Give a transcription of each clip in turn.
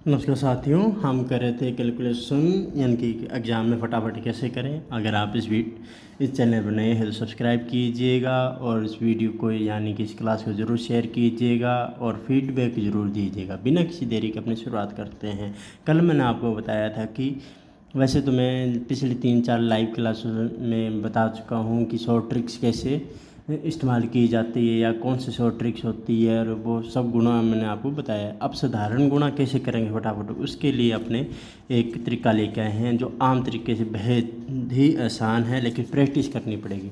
नमस्कार साथियों, हम कर रहे थे कैलकुलेशन यानी कि एग्ज़ाम में फटाफट कैसे करें। अगर आप इस चैनल पर नए हैं तो सब्सक्राइब कीजिएगा और इस वीडियो को यानी कि इस क्लास को ज़रूर शेयर कीजिएगा और फीडबैक ज़रूर दीजिएगा। बिना किसी देरी के अपनी शुरुआत करते हैं। कल मैंने आपको बताया था कि वैसे तो मैं पिछली 3-4 लाइव क्लास में बता चुका हूँ कि शॉर्ट ट्रिक्स कैसे इस्तेमाल की जाती है या कौन सी शॉर्ट ट्रिक्स होती है, और वो सब गुणा मैंने आपको बताया। अब साधारण गुणा कैसे करेंगे फटाफट, उसके लिए अपने एक तरीका लेके आए हैं जो आम तरीके से बेहद ही आसान है, लेकिन प्रैक्टिस करनी पड़ेगी।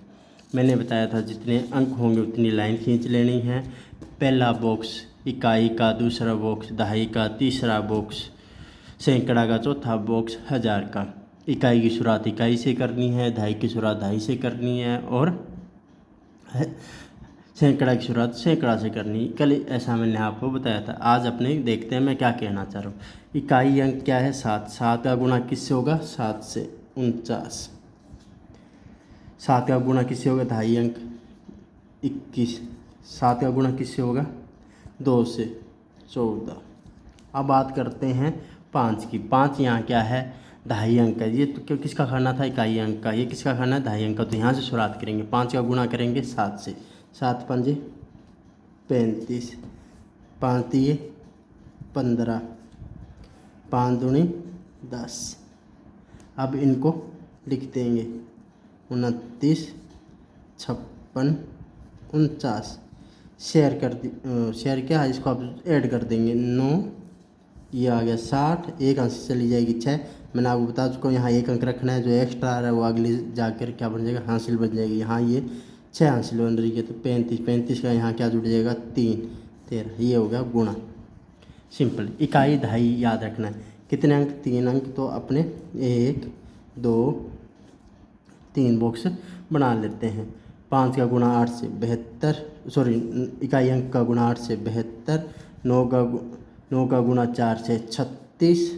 मैंने बताया था जितने अंक होंगे उतनी लाइन खींच लेनी है। पहला बॉक्स इकाई का, दूसरा बॉक्स दहाई का, तीसरा बॉक्स सैकड़ा का, चौथा बॉक्स हज़ार का। इकाई की शुरुआत इकाई से करनी है, दहाई की शुरुआत दहाई से करनी है और सैकड़ा की शुरुआत सैकड़ा से करनी। कल ऐसा मैंने आपको बताया था। आज अपने देखते हैं मैं क्या कहना चाह रहा हूँ। इकाई अंक क्या है? 7। 7 का गुणा किससे होगा? 7 से 49। 7 का गुणा किससे होगा? दहाई अंक 21। 7 का गुणा किससे होगा? 2 से 14। अब बात करते हैं 5 की। 5 यहाँ क्या है? दहाई अंक का। ये तो किसका खाना था? इकाई अंक का। ये किसका खाना है? दहाई अंक का। तो यहाँ से शुरुआत करेंगे। 5 का गुणा करेंगे 7 से। 7 पंजे 35, 5 दिए 15, 5 दूनी 10। अब इनको लिख देंगे 29, 56, 49। शेयर क्या है? इसको आप ऐड कर देंगे 9, ये आ गया 60। एक अंक से चली जाएगी 6। मैंने आपको बता चुका हूँ यहाँ एक अंक रखना है, जो एक्स्ट्रा आ रहा है वो अगली जाकर क्या बन जाएगा? हासिल बन जाएगी। यहाँ ये 6 हासिल बन रही है तो 35। 35 का यहाँ क्या जुड़ जाएगा? 3, 13। ये हो गया गुणा। सिंपल। इकाई दहाई याद रखना है। कितने अंक? 3 अंक। तो अपने 1, 2, 3 बॉक्स बना लेते हैं। 5 का गुणा 8 से 72, सॉरी इकाई अंक का गुणा 8 से 72। 9 का गुणा 4 से 36।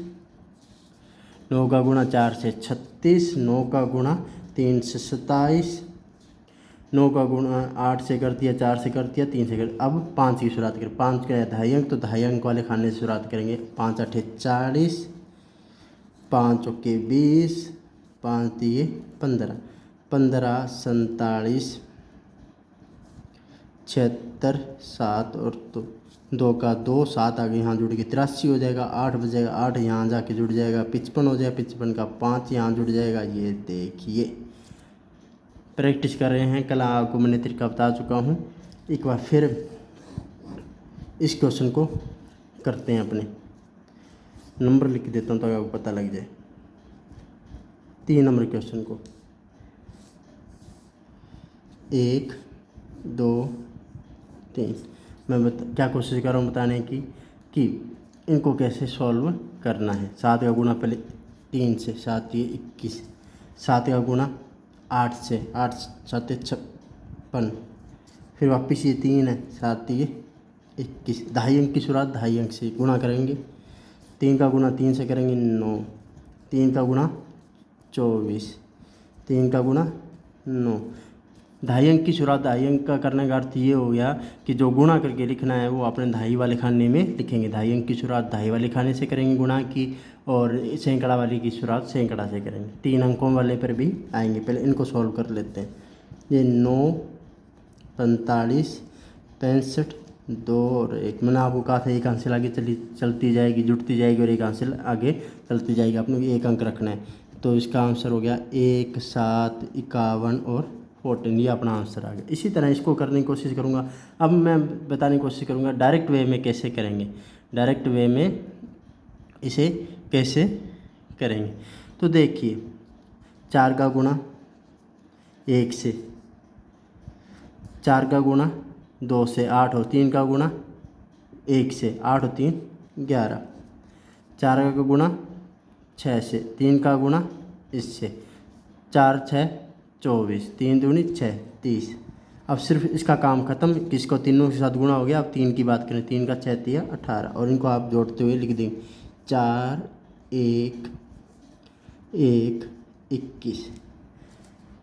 9 का गुणा 4 से 36। 9 का गुणा 3 से 27। 9 का गुणा 8 से कर दिया, 4 से कर दिया, 3 से कर। अब 5 की शुरुआत करें। 5 का दहाई अंक, तो दहाई अंक वाले खाने से शुरुआत करेंगे। 5 8 40, 5 चौके 20, 5 दिए 15, 15 47, 76, 7 और 2 का 2, 7 आगे यहाँ जुड़ के 83 हो जाएगा। 8 बजेगा, 8 यहाँ जाके जुड़ जाएगा 55 हो जाएगा। 55 का 5 यहाँ जुड़ जाएगा। ये देखिए प्रैक्टिस कर रहे हैं। कल आपको मैंने तरीका बता चुका हूँ। एक बार फिर इस क्वेश्चन को करते हैं। अपने नंबर लिख देता हूँ ताकि आपको पता लग जाए। 3 नंबर क्वेश्चन को 1, 2, 3 मैं क्या कोशिश कर रहा हूँ बताने की कि इनको कैसे सॉल्व करना है। 7 का गुणा पहले 3 से, 7 ये 21। 7 का गुणा 8 से, 8 7 56। फिर वापस ये 3 है, 7 ये 21। दहाई अंक की शुरुआत दहाई अंक से गुणा करेंगे। 3 का गुणा 3 से करेंगे 9। 3 का गुणा 24। 3 का गुणा 9। दहाई अंक की शुरुआत दहाई अंक का करने का अर्थ ये हो गया कि जो गुणा करके लिखना है वो अपने दहाई वाले खाने में लिखेंगे। दहाई अंक की शुरुआत दहाई वाले खाने से करेंगे गुणा की, और सैकड़ा वाली की शुरुआत सैकड़ा से करेंगे। 3 अंकों वाले पर भी आएंगे। पहले इनको सॉल्व कर लेते हैं। ये 9, 45, 65, 2 और 1। मैंने आपको कहा था एक हासिल आगे चलती जाएगी, जुड़ती जाएगी, और एक हासिल आगे चलती जाएगी। आपने एक अंक रखना है। तो इसका आंसर हो गया 1, 7, 51 और 14। ये अपना आंसर आ गया। इसी तरह इसको करने की कोशिश करूँगा। अब मैं बताने की कोशिश करूँगा डायरेक्ट वे में कैसे करेंगे। डायरेक्ट वे में इसे कैसे करेंगे तो देखिए, 4 का गुणा 1 से, 4 का गुणा 2 से 8, और 3 का गुणा 1 से, 8 और 3 11। 4 का गुणा 6 से, 3 का गुणा इससे, 4 6 24, 3 दूनी 6 30। अब सिर्फ इसका काम ख़त्म। किसको? तीनों के साथ गुणा हो गया। अब 3 की बात करें। 3 का 6 3 18, और इनको आप जोड़ते हुए लिख देंगे 4 1 1 21।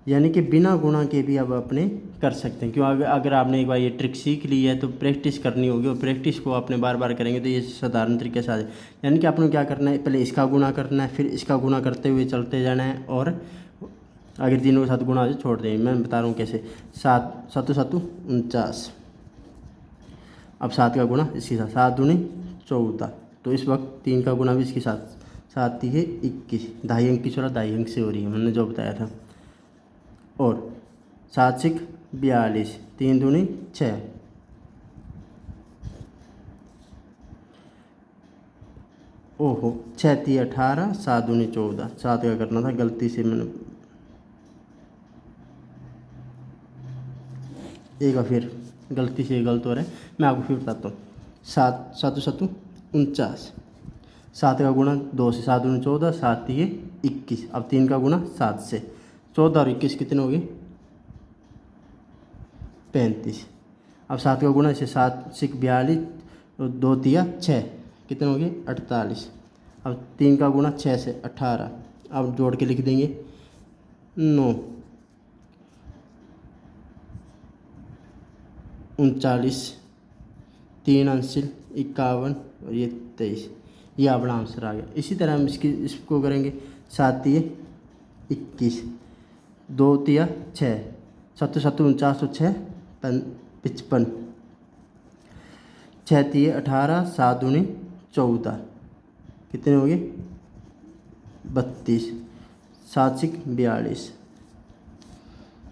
यानी कि बिना गुणा के भी अब अपने कर सकते हैं। क्यों? अगर आपने एक बार ये ट्रिक सीख ली है तो प्रैक्टिस करनी होगी, और प्रैक्टिस को आपने बार बार करेंगे तो ये साधारण तरीके से आ जाए। यानी कि आपने क्या करना है, पहले इसका गुणा करना है, फिर इसका गुणा करते हुए चलते जाना है, और अगर तीनों के साथ गुणा हो छोड़ देंगे। मैं बता रहा हूँ कैसे। 7 7 7 49। अब 7 का गुणा इसके साथ, 7 दूनी 14। तो इस वक्त 3 का गुणा भी इसके साथ, 7 3 है 21। 2.5 अंक की शुरुआत 2.5 अंक से हो रही है, मैंने जो बताया था। और 7 6 42, 3 दूनी 6। ओहो, 6 3 18, 7 दूनी 14। 7 का करना था, गलती से मैंने एक बार फिर गलती से गलत हो रहा है, मैं आपको फिर बताता हूँ। 7 7 7 49। 7 का गुणा 2 से, 7 दूनी 14, 7 3 21। अब 3 का गुणा 7 से, 14 और 21 कितने हो गए? 35। अब 7 का गुणा इसे, 7 6 42, 2 3 6, कितने हो गए? 48। अब 3 का गुणा 6 से, 18। अब जोड़ के लिख देंगे 9 39, 3 अंशिल 51, और ये 23। ये अपना आंसर आ गया। इसी तरह हम इसको करेंगे। 7 3 21, 2 3 6, 7 7 49, तो 6 55, 6 3 18, 7 दूनी 14, कितने हो गए? 32। 7 6 42,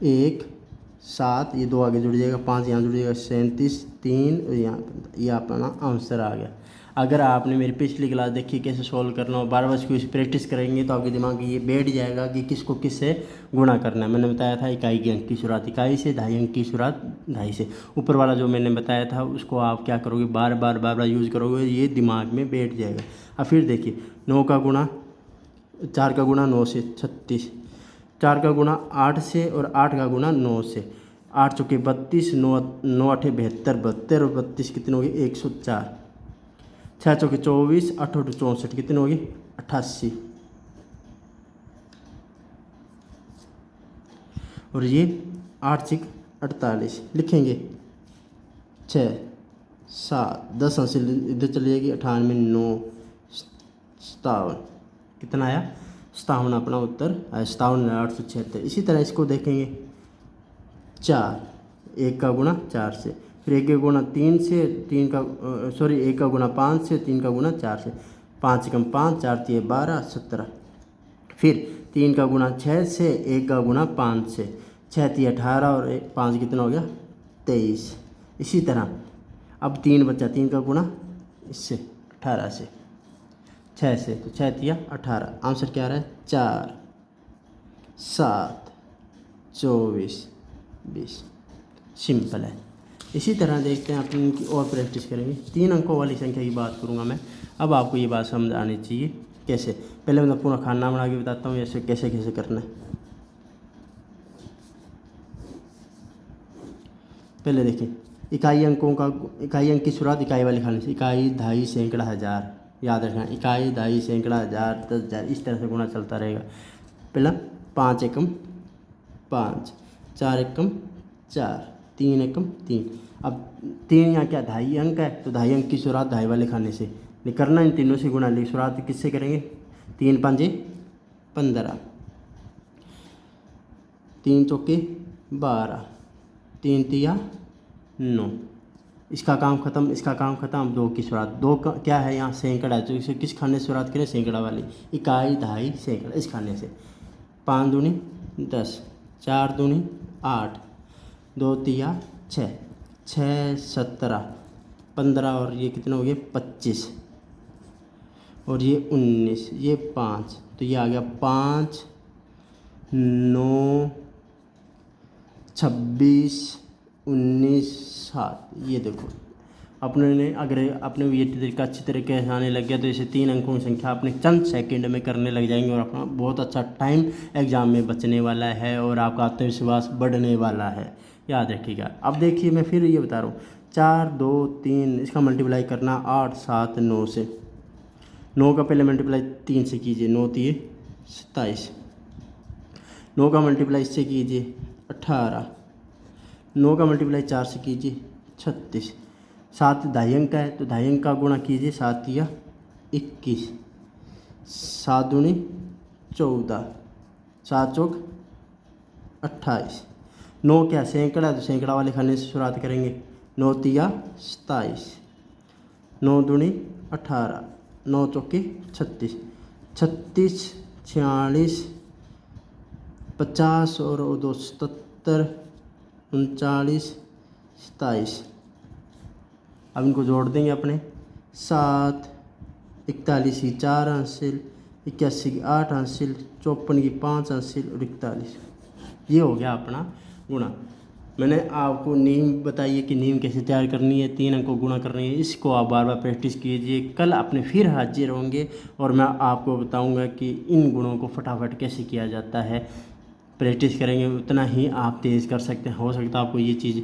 1 7, ये 2 आगे जुड़ जाएगा, 5 यहाँ जुड़ जाएगा, 37, 3, और यहाँ, ये अपना आंसर आ गया। अगर आपने मेरी पिछली क्लास देखी कैसे सॉल्व करना हो, बार बार इसको प्रैक्टिस करेंगे तो आपके दिमाग में ये बैठ जाएगा कि किसको किससे गुणा करना है। मैंने बताया था इकाई के अंक की शुरुआत इकाई से, 2.5 अंक की शुरुआत 2.5 से। ऊपर वाला जो मैंने बताया था उसको आप क्या करोगे, बार बार यूज़ करोगे, ये दिमाग में बैठ जाएगा। अब फिर देखिए, 9 का गुणा, 4 का गुणा 9 से 36, 4 का गुणा 8 से, और 8 का गुणा 9 से। 8 चौके 32, 9 9 8 72, 72 और 32 कितने हो गए? 104। 6 चौके 24, 8 8 64, कितने हो गए? 88। और ये 8 6 48, लिखेंगे 6 7 10 अंश इधर चली जाएगी, 98 9 57, कितना आया? 57 अपना उत्तर आया, 57,876। इसी तरह इसको देखेंगे। 4, 1 का गुणा 4 से, फिर 1 का गुणा 3 से, 3 का 1 का गुणा 5 से, 3 का गुणा 4 से। 5 कम 5, 4 3 12 17। फिर 3 का गुणा 6 से, 1 का गुणा 5 से, 6 3 18, और 5 कितना हो गया? 23। इसी तरह अब 3 बचा, 3 का गुणा इससे 18 से, 6 से, तो 6 3 18। आंसर क्या आ रहा है? 4 7 24 20। सिंपल है। इसी तरह देखते हैं, अपन इनकी और प्रैक्टिस करेंगे। 3 अंकों वाली संख्या की बात करूंगा मैं। अब आपको ये बात समझ आनी चाहिए कैसे। पहले मैं पूरा खाना बना के बताता हूँ ऐसे कैसे कैसे करना है। पहले देखिए, इकाई अंक की शुरुआत इकाई वाले खाने से। इकाई, दहाई, सैकड़ा, हज़ार, याद रखना। इकाई, दहाई, सैकड़ा, हज़ार, 10,000, इस तरह से गुणा चलता रहेगा। पहला 5 एकम 5, 4 एकम 4, 3 एकम 3। अब 3 यहाँ क्या 2.5 अंक है, तो 2.5 अंक की शुरुआत 2.5 वाले खाने से करना, इन तीनों से गुणा। लेकिन शुरुआत किससे करेंगे? 3 5 15, 3 चौके 12, 3 3 9। इसका काम खत्म, इसका काम खत्म। 2 की शुरुआत, 2 का क्या है यहाँ? सैकड़ा है, तो इसे किस खाने से शुरुआत करें? सैकड़ा वाली। इकाई, दहाई, सैकड़ा, इस खाने से। 5 दूनी 10, 4 दूनी 8, 2 3 6, 6 17 15, और ये कितने हो गए? 25, और ये 19, ये 5, तो ये आ गया 5 9 26 19 7। ये देखो, अपने ने अगर अपने ये तरीका अच्छी तरीके से आने लग गया तो इसे 3 अंकों की संख्या अपने चंद सेकंड में करने लग जाएंगे, और अपना बहुत अच्छा टाइम एग्ज़ाम में बचने वाला है, और आपका आत्मविश्वास बढ़ने वाला है। याद रखिएगा। अब देखिए, मैं फिर ये बता रहा हूँ। 4 2 3, इसका मल्टीप्लाई करना 8 7 9 से। 9 का पहले मल्टीप्लाई 3 से कीजिए, 9 3 27। 9 का मल्टीप्लाई इससे कीजिए 18, 9 का मल्टीप्लाई 4 से कीजिए 36। 7 ढाई अंक का है तो ढाई अंक का गुणा कीजिए, 7 या 21, 7 दूनी 14, 7 चौक 28। 9 क्या सैकड़ा है तो सैकड़ा वाले खाने से शुरुआत करेंगे, 9 तिया 27, 9 दूनी 18, 9 चौके 36, 36 46 50 और 2 77 39 27। अब इनको जोड़ देंगे अपने, 7 41 की 4 हासिल, 81 की 8 हासिल, 54 की 5 हासिल और 41। ये हो गया अपना गुणा। मैंने आपको नीम बताई है कि नीम कैसे तैयार करनी है, 3 अंक को गुणा करनी है। इसको आप बार बार प्रैक्टिस कीजिए, कल अपने फिर हाजिर होंगे और मैं आपको बताऊंगा कि इन गुणों को फटाफट कैसे किया जाता है। प्रैक्टिस करेंगे उतना ही आप तेज़ कर सकते हैं। हो सकता है आपको ये चीज़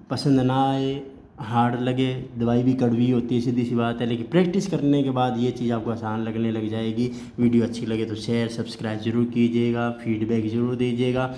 पसंद ना आए, हार्ड लगे, दवाई भी कड़वी होती है, सीधी सी बात है, लेकिन प्रैक्टिस करने के बाद ये चीज़ आपको आसान लगने लग जाएगी। वीडियो अच्छी लगे तो शेयर सब्सक्राइब ज़रूर कीजिएगा, फीडबैक ज़रूर दीजिएगा।